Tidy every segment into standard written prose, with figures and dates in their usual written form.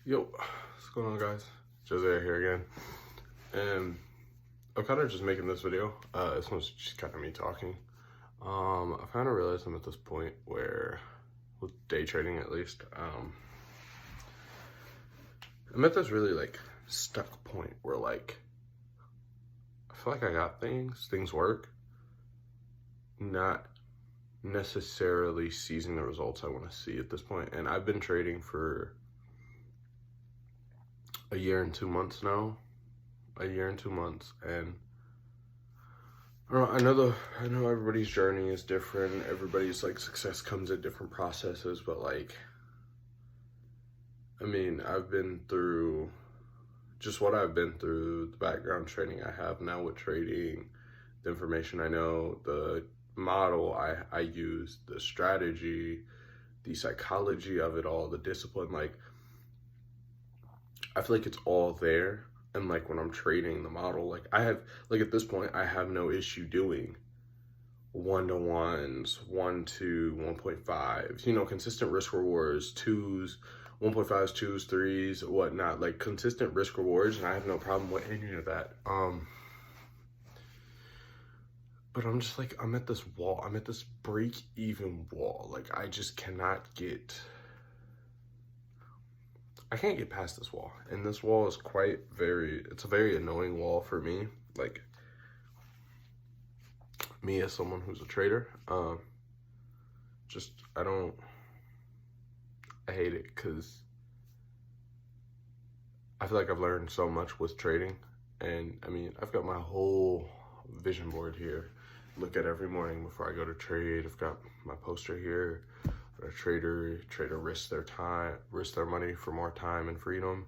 Yo, what's going on, guys? Jose here again. And I'm kind of just making this video. This one's just kind of me talking. I kind of realized I'm at this point where, with day trading at least, I'm at this really like stuck point where like, I feel like I got things work, not necessarily seizing the results I want to see at this point. And I've been trading for a year and 2 months now. And I know everybody's journey is different. Everybody's like success comes at different processes, but like, I mean, I've been through just what I've been through, the background training I have now with trading, the information I know, the model I use, the strategy, the psychology of it all, the discipline. Like, I feel like it's all there. And like when I'm trading the model, like I have, like at this point, I have no issue doing 1-to-1s, 1-to 1.5s, you know, consistent risk rewards, 2s, 1.5s, 2s, 3s, whatnot, like consistent risk rewards. And I have no problem with any of that. But I'm just like, I'm at this wall. I'm at this break-even wall. Like I just cannot get... I can't get past this wall, and this wall is it's a very annoying wall for me. Like, me as someone who's a trader, I hate it because I feel like I've learned so much with trading. And I mean, I've got my whole vision board here. Look at every morning before I go to trade. I've got my poster here. A trader risks their time, risks their money for more time and freedom.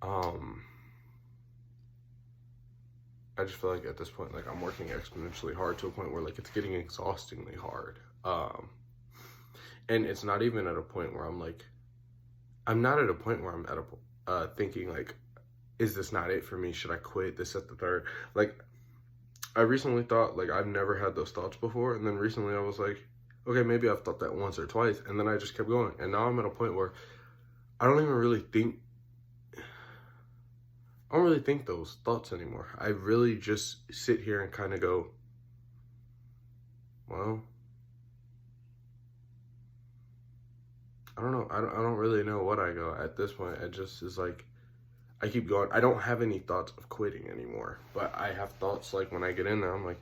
I just feel like at this point, like I'm working exponentially hard to a point where like it's getting exhaustingly hard. And it's not even at a point where I'm not at a point where I'm at a thinking like, is this not it for me? Should I quit? This at the third. Like, I recently thought, like, I've never had those thoughts before, and then recently I was like, okay, maybe I've thought that once or twice, and then I just kept going. And now I'm at a point where I don't really think those thoughts anymore. I really just sit here and kind of go, well, I don't know. I don't really know what I go at this point. It just is like, I keep going. I don't have any thoughts of quitting anymore, but I have thoughts like when I get in there, I'm like,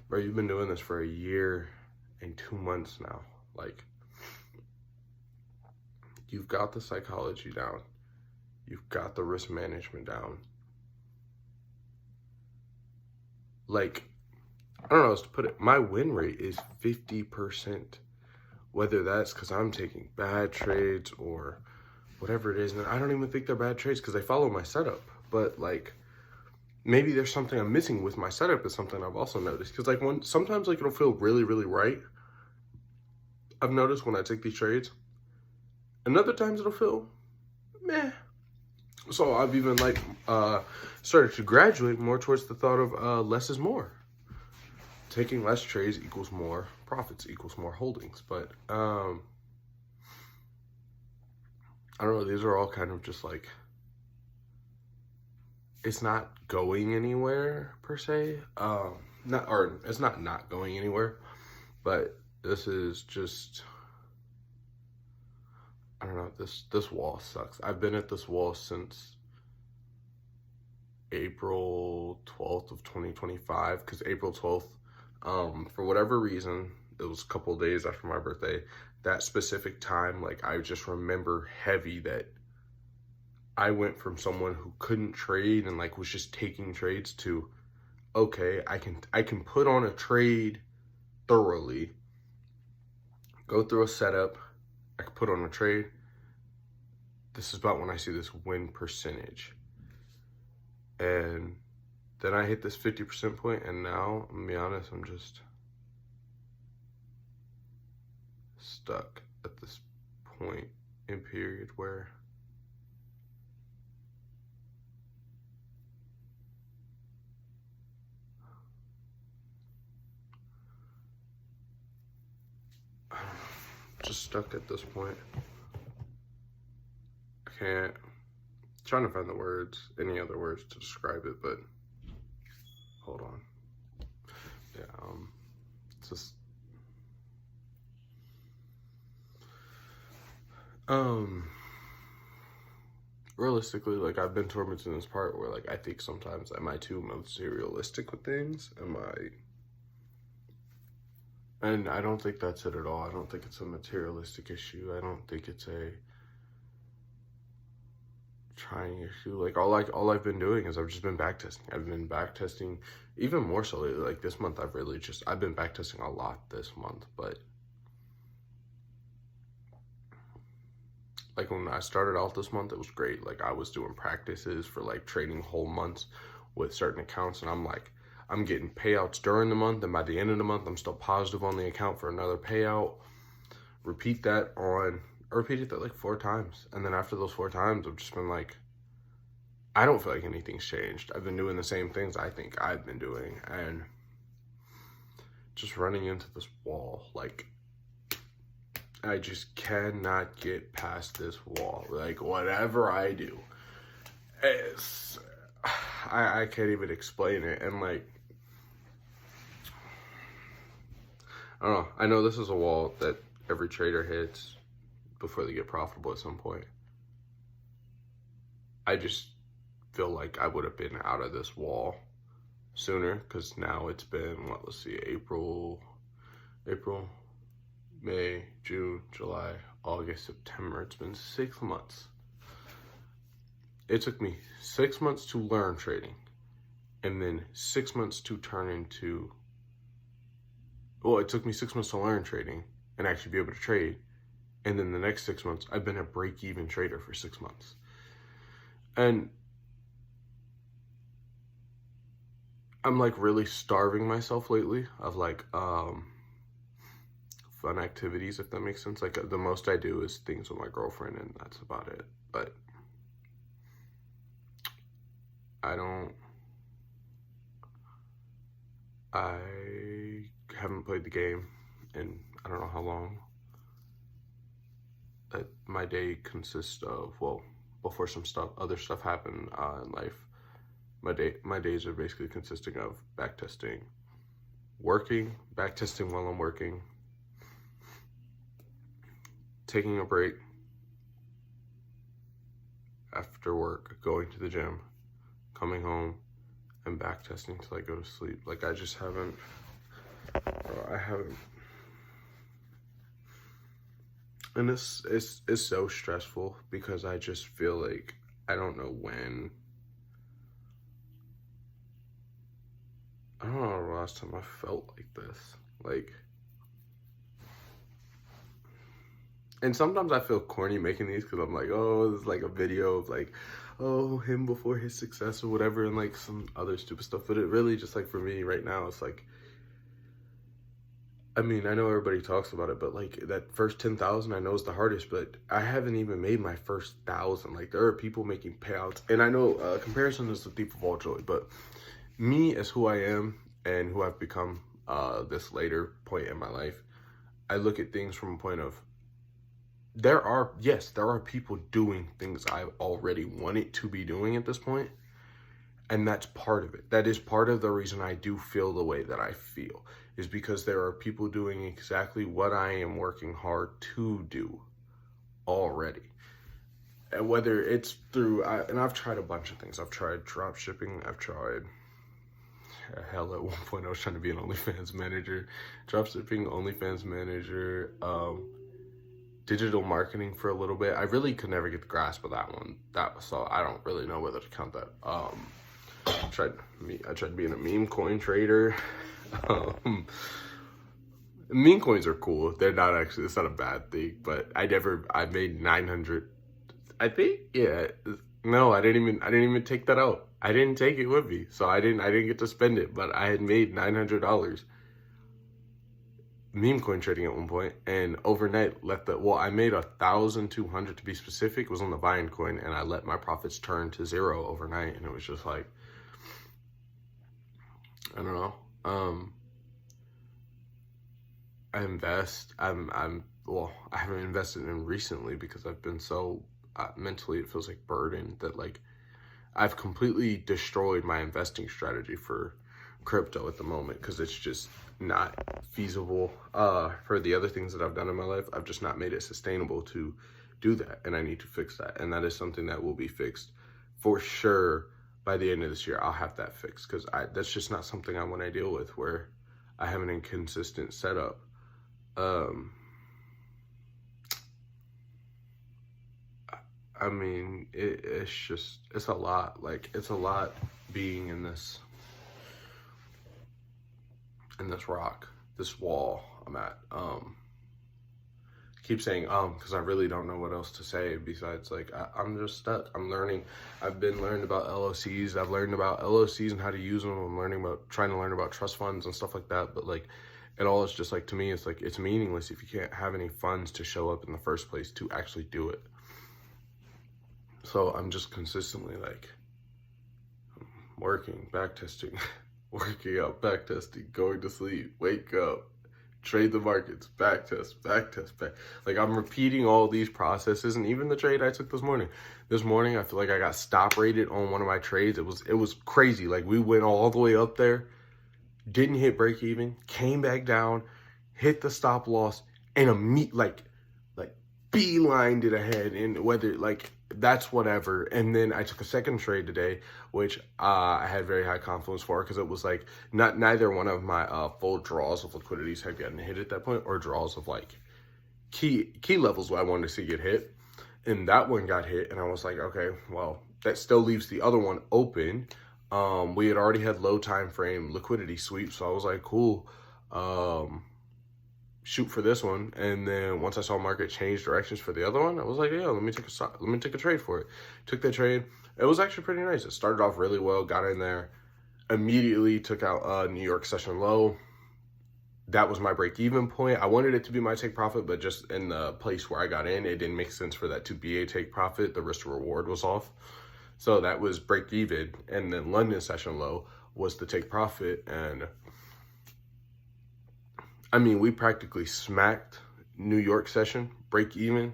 bro, you've been doing this for a year and 2 months now. Like, you've got the psychology down. You've got the risk management down. Like, I don't know how to put it. My win rate is 50%. Whether that's because I'm taking bad trades or whatever it is. And I don't even think they're bad trades because they follow my setup. But like, maybe there's something I'm missing with my setup is something I've also noticed. Because like sometimes like it'll feel really, really right. I've noticed when I take these trades, and other times it'll feel meh. So I've even like started to graduate more towards the thought of less is more. Taking less trades equals more profits, equals more holdings. But I don't know, these are all kind of just like, it's not going anywhere per se. It's not going anywhere, but this is just, I don't know, this wall sucks. I've been at this wall since April 12th of 2025, because April 12th, for whatever reason, it was a couple of days after my birthday, that specific time, like I just remember heavy that I went from someone who couldn't trade and like was just taking trades to, okay, I can put on a trade thoroughly, go through a setup, I can put on a trade. This is about when I see this win percentage. And then I hit this 50% point, and now, I'm gonna be honest, I'm just stuck at this point in period where just stuck at this point. I can't trying to find the words, any other words to describe it, but hold on. Yeah, it's just, realistically, like, I've been tormented in this part where, like, I think sometimes, am I too materialistic with things? And I don't think that's it at all. I don't think it's a materialistic issue. I don't think it's a trying issue. Like, all I've been doing is I've just been backtesting. I've been backtesting even more so lately. Like, this month I've been backtesting a lot this month, but like when I started out this month, it was great. Like, I was doing practices for like trading whole months with certain accounts, and I'm getting payouts during the month, and by the end of the month, I'm still positive on the account for another payout. I repeated that like 4 times, and then after those 4 times, I've just been like, I don't feel like anything's changed. I've been doing the same things I think I've been doing, and just running into this wall. Like, I just cannot get past this wall. Like, whatever I do, I can't even explain it. And like, I don't know. I know this is a wall that every trader hits before they get profitable at some point. I just feel like I would have been out of this wall sooner, because now it's been, let's see, April, May, June, July, August, September. It's been 6 months. It took me 6 months to learn trading, and then 6 months to turn into, it took me 6 months to learn trading and actually be able to trade. And then the next 6 months, I've been a break-even trader for 6 months. And I'm like really starving myself lately of like fun activities, if that makes sense. Like, the most I do is things with my girlfriend, and that's about it. But I haven't played the game in I don't know how long. That my day consists of, before other stuff happened in life, my days are basically consisting of backtesting, working, backtesting while I'm working, taking a break after work, going to the gym, coming home, and backtesting till I go to sleep. Like, I haven't. And this is so stressful, because I just feel like I don't know the last time I felt like this. Like, and sometimes I feel corny making these, because I'm like, oh, this is like a video of like, oh, him before his success or whatever, and like some other stupid stuff. But it really just, like, for me right now, it's like, I mean, I know everybody talks about it, but like that first 10,000 I know is the hardest, but I haven't even made my first 1,000. Like, there are people making payouts, and I know comparison is the thief of all joy, but me as who I am and who I've become this later point in my life, I look at things from a point of, there are people doing things I already wanted to be doing at this point. And that's part of it. That is part of the reason I do feel the way that I feel, is because there are people doing exactly what I am working hard to do already. And whether it's through, and I've tried a bunch of things. I've tried drop shipping. I've tried, hell, at one point I was trying to be an OnlyFans manager. Drop shipping, OnlyFans manager, digital marketing for a little bit. I really could never get the grasp of that one. So I don't really know whether to count that. I tried being a meme coin trader. Meme coins are cool. They're not actually, it's not a bad thing, but I made 900, I think, yeah. No, I didn't even take that out. I didn't take it with me. So I didn't get to spend it, but I had made $900 meme coin trading at one point, and overnight I made 1,200 to be specific. It was on the Vine coin, and I let my profits turn to 0 overnight, and it was just like, I don't know. I haven't invested in recently because I've been so mentally it feels like burden that like I've completely destroyed my investing strategy for crypto at the moment because it's just not feasible. For the other things that I've done in my life, I've just not made it sustainable to do that, and I need to fix that. And that is something that will be fixed for sure by the end of this year. I'll have that fixed because that's just not something I want to deal with where I have an inconsistent setup. I mean, it's a lot. Like, it's a lot being in this rock, this wall I'm at. Keep saying because I really don't know what else to say besides like I'm just stuck. I'm learning. I've been learning about LOCs. I've learned about LOCs and how to use them. I'm trying to learn about trust funds and stuff like that. But like, it all is just like, to me, it's like, it's meaningless if you can't have any funds to show up in the first place to actually do it. So I'm just consistently like working, back testing, working out, back testing, going to sleep, wake up, trade the markets, back test, back. Like, I'm repeating all these processes. And even the trade I took this morning, I feel like I got stop rated on one of my trades. It was crazy. Like, we went all the way up there, didn't hit break even, came back down, hit the stop loss, and like beelined it ahead. And whether like that's whatever. And then I took a second trade today, which I had very high confidence for because it was like neither one of my full draws of liquidities had gotten hit at that point, or draws of like key levels where I wanted to see get hit. And that one got hit, and I was like, okay, well, that still leaves the other one open. We had already had low time frame liquidity sweep, so I was like, cool, shoot for this one. And then once I saw market change directions for the other one, I was like, yeah, let me take a trade for it. Took that trade. It was actually pretty nice. It started off really well, got in there, immediately took out New York session low. That was my break-even point. I wanted it to be my take profit, but just in the place where I got in, it didn't make sense for that to be a take profit. The risk to reward was off. So that was break-even. And then London session low was the take profit. And I mean, we practically smacked New York session, break-even.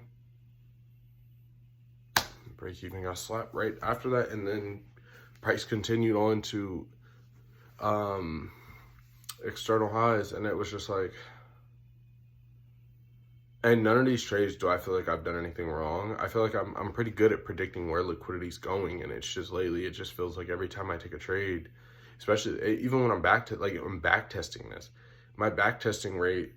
Break-even got slapped right after that. And then price continued on to external highs, and it was just like, and none of these trades do I feel like I've done anything wrong. I feel like I'm pretty good at predicting where liquidity's going, and it's just lately it just feels like every time I take a trade, especially even when I'm back testing this, my back testing rate,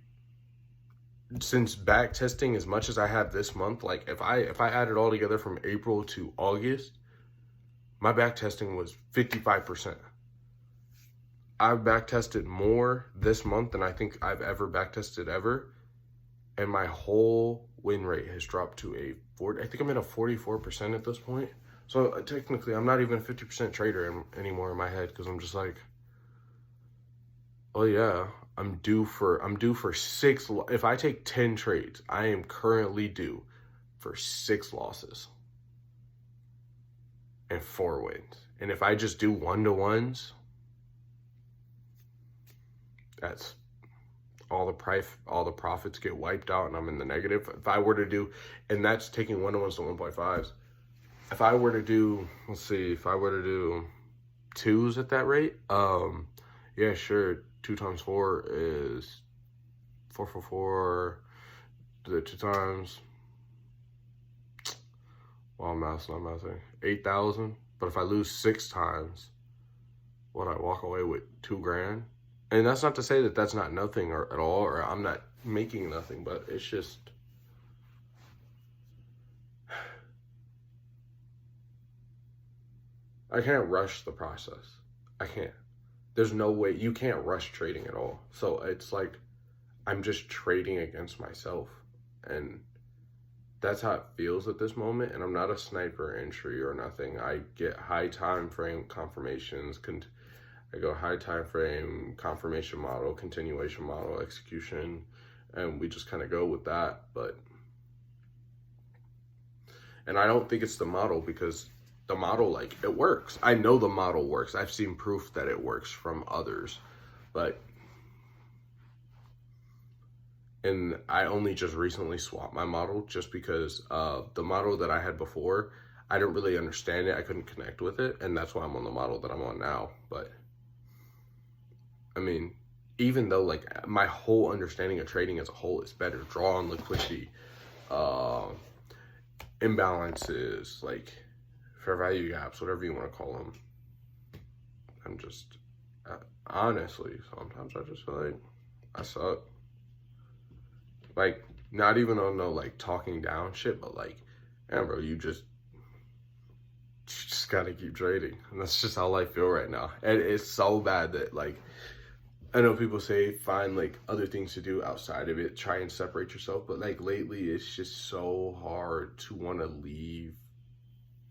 since back testing as much as I have this month, like if I add it all together from April to August, my back testing was 55%. I've back tested more this month than I think I've ever back tested ever. And my whole win rate has dropped to I think I'm at a 44% at this point. So technically I'm not even a 50% trader anymore in my head, because I'm just like, oh yeah, I'm due for 6. If I take 10 trades, I am currently due for 6 losses and 4 wins. And if I just do 1-to-1s, that's all the profits get wiped out, and I'm in the negative. If I were to do, and that's taking 1-to-1s to 1.5s. If I were to do, let's see, if I were to do 2s at that rate, yeah, sure. 2 times 4 is 4. The 2 times, well, I'm mathing, 8,000. But if I lose 6 times, would I walk away with $2,000? And that's not to say that that's not nothing at all, or I'm not making nothing, but it's just, I can't rush the process. I can't. There's no way. You can't rush trading at all. So it's like, I'm just trading against myself. And that's how it feels at this moment. And I'm not a sniper entry or nothing. I get high time frame confirmations, I go high time frame, confirmation model, continuation model, execution, and we just kind of go with that. And I don't think it's the model, because the model, like, it works. I know the model works. I've seen proof that it works from others, but And I only just recently swapped my model just because the model that I had before, I didn't really understand it. I couldn't connect with it. And that's why I'm on the model that I'm on now. But I mean, even though like my whole understanding of trading as a whole is better, draw on liquidity, uh, imbalances, like fair value gaps, whatever you want to call them. I'm just, honestly, sometimes I just feel like I suck. Like, not even on no, like, talking down shit, but, like, yeah, bro, you just gotta keep trading. And that's just how I feel right now. And it's so bad that, like, I know people say find, like, other things to do outside of it, try and separate yourself. But, like, lately, it's just so hard to want to leave,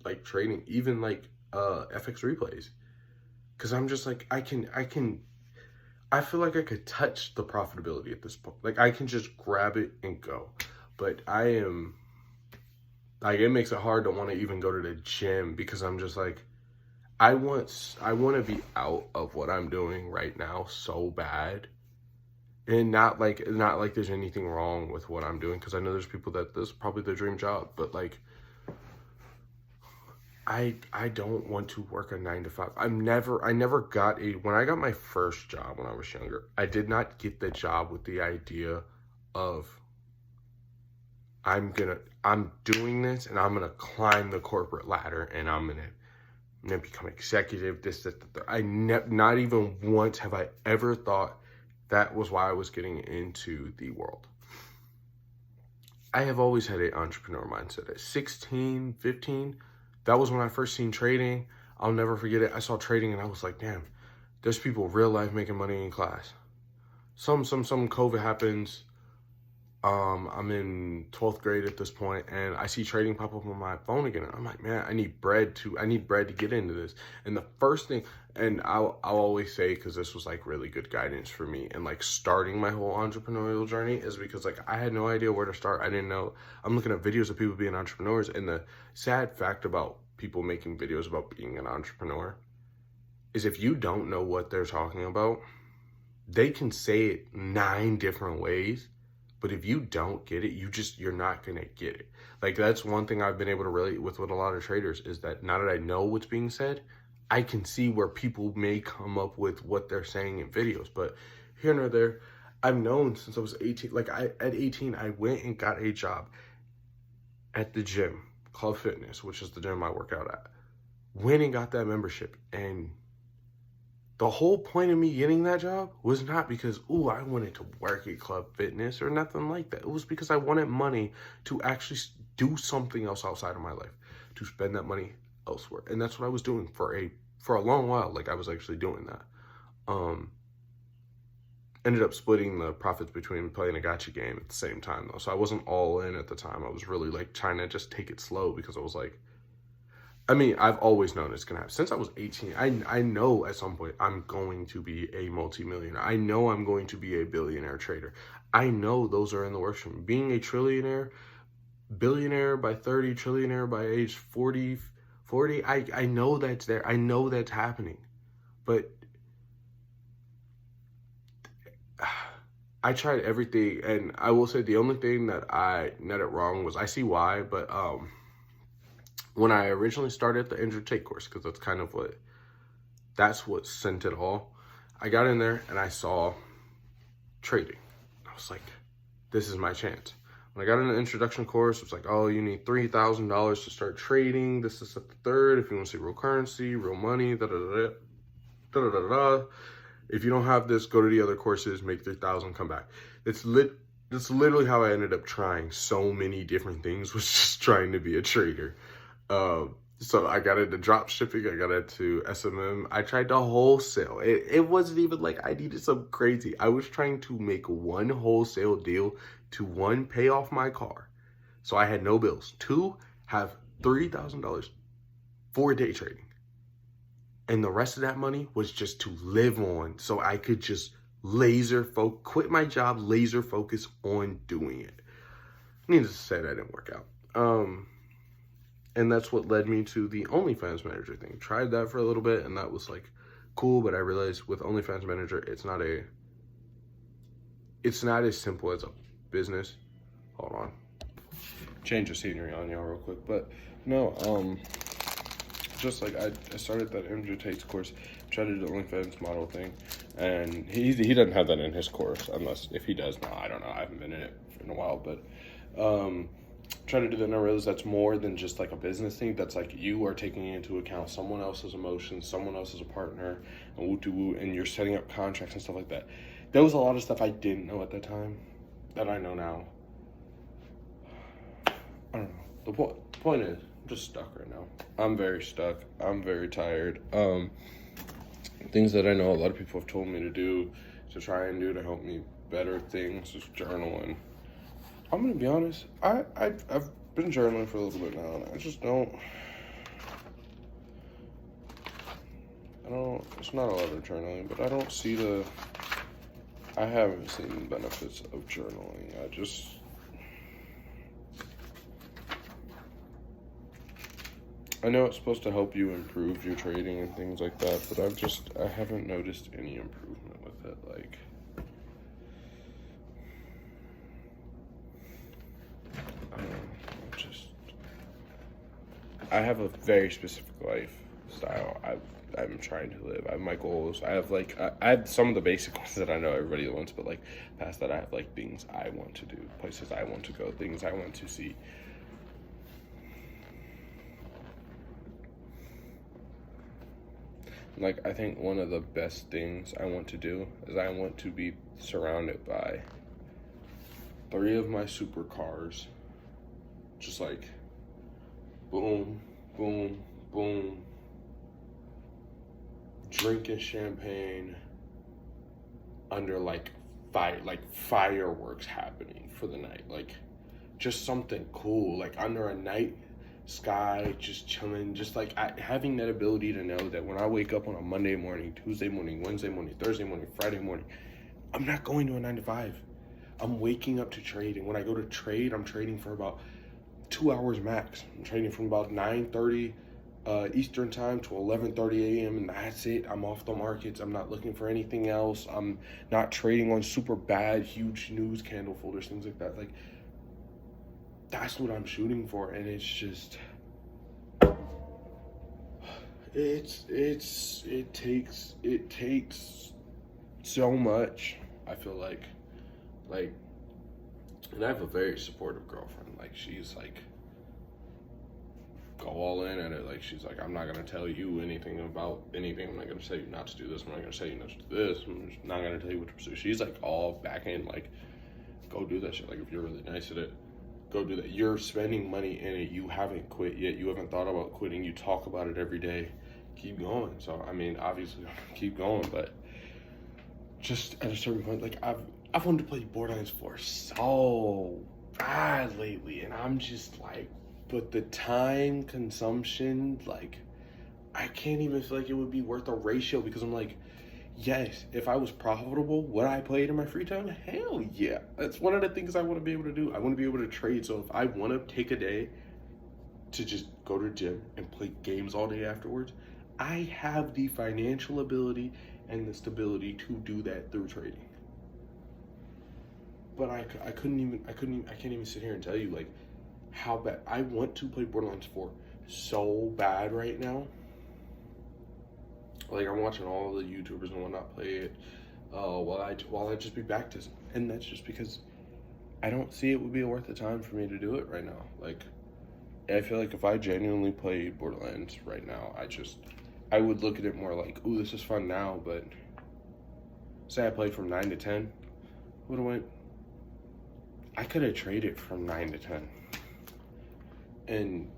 like, trading, even, like, FX replays. Because I'm just, like, I feel like I could touch the profitability at this point. Like, I can just grab it and go. But I am, like, it makes it hard to want to even go to the gym because I'm just like, I want to be out of what I'm doing right now so bad. And not like there's anything wrong with what I'm doing, because I know there's people that this is probably their dream job. But, like, I don't want to work a 9 to 5. I never got when I got my first job when I was younger, I did not get the job with the idea of I'm doing this and I'm gonna climb the corporate ladder and I'm gonna become executive, this, that, that. Not even once have I ever thought that was why I was getting into the world. I have always had an entrepreneur mindset. At 16, 15, that was when I first seen trading. I'll never forget it. I saw trading and I was like, damn, there's people real life making money in class. Some COVID happens. I'm in 12th grade at this point and I see trading pop up on my phone again. And I'm like, man, I need bread to get into this. And the first thing, and I'll always say, because this was like really good guidance for me and like starting my whole entrepreneurial journey, is because like I had no idea where to start. I didn't know. I'm looking at videos of people being entrepreneurs, and the sad fact about people making videos about being an entrepreneur is if you don't know what they're talking about, they can say it 9 different ways. But if you don't get it, you're not going to get it. Like, that's one thing I've been able to relate with a lot of traders, is that now that I know what's being said, I can see where people may come up with what they're saying in videos. But here nor there, I've known since I was 18. Like, at 18, I went and got a job at the gym, Club Fitness, which is the gym I work out at. Went and got that membership, and the whole point of me getting that job was not because, ooh, I wanted to work at Club Fitness or nothing like that. It was because I wanted money to actually do something else outside of my life, to spend that money elsewhere. And that's what I was doing for a long while. Like, I was actually doing that. Ended up splitting the profits between playing a gacha game at the same time, though. So I wasn't all in at the time. I was really, like, trying to just take it slow, because I was like, I mean, I've always known it's going to happen. Since I was 18, I know at some point I'm going to be a multimillionaire. I know I'm going to be a billionaire trader. I know those are in the works for me. Being a trillionaire, billionaire by 30, trillionaire by age 40, I know that's there. I know that's happening. But I tried everything, and I will say the only thing that I netted wrong was, I see why, but when I originally started the Injured Take course, because that's what sent it all, I got in there and I saw trading. I was like, this is my chance. When I got in the introduction course, it was like, oh, you need $3,000 to start trading. This is at the third. If you want to see real currency, real money, da-da-da-da. If you don't have this, go to the other courses, make $3,000, come back. That's literally how I ended up trying so many different things, was just trying to be a trader. So I got into drop shipping, I got into SMM, I tried to wholesale. It wasn't even like I needed some crazy. I was trying to make one wholesale deal to, 1, pay off my car, so I had no bills, 2, have $3,000 for day trading. And the rest of that money was just to live on, so I could just quit my job, laser focus on doing it. Needless to say, that didn't work out. And that's what led me to the OnlyFans manager thing. Tried that for a little bit, and that was like cool, but I realized with OnlyFans manager, it's not as simple as business. Hold on. Change the scenery on y'all real quick. But no, just like I started that Andrew Tate's course, tried to do the OnlyFans model thing, and he doesn't have that in his course, unless if he does now, I don't know, I haven't been in it in a while, but try to do that, and I realize that's more than just like a business thing. That's like you are taking into account someone else's emotions, someone else is a partner, and woo, and you're setting up contracts and stuff like that. There was a lot of stuff I didn't know at the time that I know now. I don't know. The point is, I'm just stuck right now. I'm very stuck. I'm very tired. Things that I know a lot of people have told me to do, to try and do to help me better things, is journaling. I'm gonna be honest. I've been journaling for a little bit now, and I just don't. It's not a lot of journaling, but I don't see I haven't seen the benefits of journaling. I know it's supposed to help you improve your trading and things like that, but I haven't noticed any improvement with it. Like, I don't know, I have a very specific lifestyle I'm trying to live. I have my goals. I have some of the basic ones that I know everybody wants, but like past that, I have like things I want to do, places I want to go, things I want to see. Like, I think one of the best things I want to do is I want to be surrounded by 3 of my supercars. Just like, boom, boom, boom. Drinking champagne under like fireworks happening for the night. Like, just something cool, like under a night sky, just chilling, just like having that ability to know that when I wake up on a Monday morning, Tuesday morning, Wednesday morning, Thursday morning, Friday morning, I'm not going to a 9 to 5. I'm waking up to trade, and when I go to trade, I'm trading for about 2 hours max. I'm trading from about 9:30 Eastern time to 11:30 a.m. and that's it. I'm off the markets. I'm not looking for anything else. I'm not trading on super bad, huge news candle folders, things like that. Like, that's what I'm shooting for, and it's just, it takes so much. I feel like, and I have a very supportive girlfriend. Like, she's like, go all in at it. Like, she's like, I'm not gonna tell you anything about anything. I'm not gonna tell you not to do this. I'm not gonna tell you not to do this. I'm just not gonna tell you what to pursue. She's like all back in, like, go do that shit. Like, if you're really nice at it, go do that. You're spending money in it. You haven't quit yet. You haven't thought about quitting. You talk about it every day. Keep going. So, I mean, obviously, keep going. But just at a certain point, like, I've wanted to play Borderlands 4 so bad lately, and I'm just like, but the time consumption, like, I can't even feel like it would be worth a ratio, because I'm like, yes, if I was profitable, would I play it in my free time? Hell yeah. That's one of the things I want to be able to do. I want to be able to trade. So if I want to take a day to just go to the gym and play games all day afterwards, I have the financial ability and the stability to do that through trading. But I can't even sit here and tell you, like, how bad I want to play Borderlands 4 so bad right now. Like, I'm watching all the YouTubers and whatnot play it while I just be backtesting, and that's just because I don't see it would be worth the time for me to do it right now. Like, I feel like if I genuinely played Borderlands right now, I would look at it more like, ooh, this is fun now. But say I played from 9 to 10, I could have traded from 9 to 10. And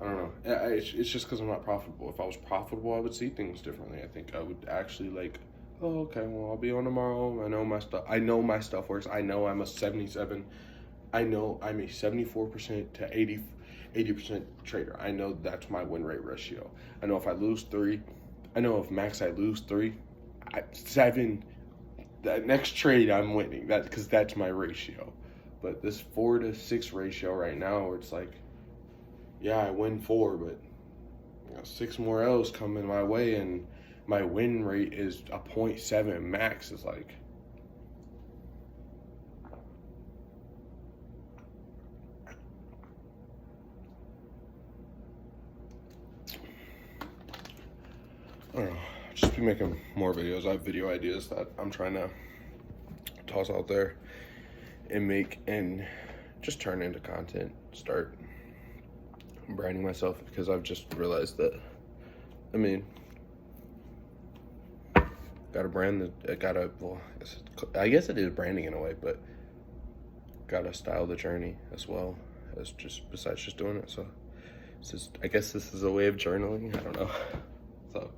I don't know. It's just because I'm not profitable. If I was profitable, I would see things differently. I think I would actually like, oh, okay, well, I'll be on tomorrow. I know my stuff works. I know I'm a 77. I know I'm a 74% to 80% trader. I know that's my win rate ratio. I know if I lose 3, I know if max I lose 3, 7, that next trade I'm winning. Because that's my ratio. But this 4 to 6 ratio right now, where it's like, yeah, I win 4, but 6 more L's coming my way, and my win rate is a 0.7 max. Is like, be making more videos. I have video ideas that I'm trying to toss out there and make and just turn into content. Start branding myself, because I've just realized that, I mean, got to brand the, well, I guess it is branding in a way, but gotta style the journey as well as just, besides just doing it. So it's just, I guess this is a way of journaling. I don't know. So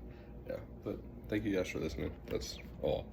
yeah, but thank you guys for listening. That's all.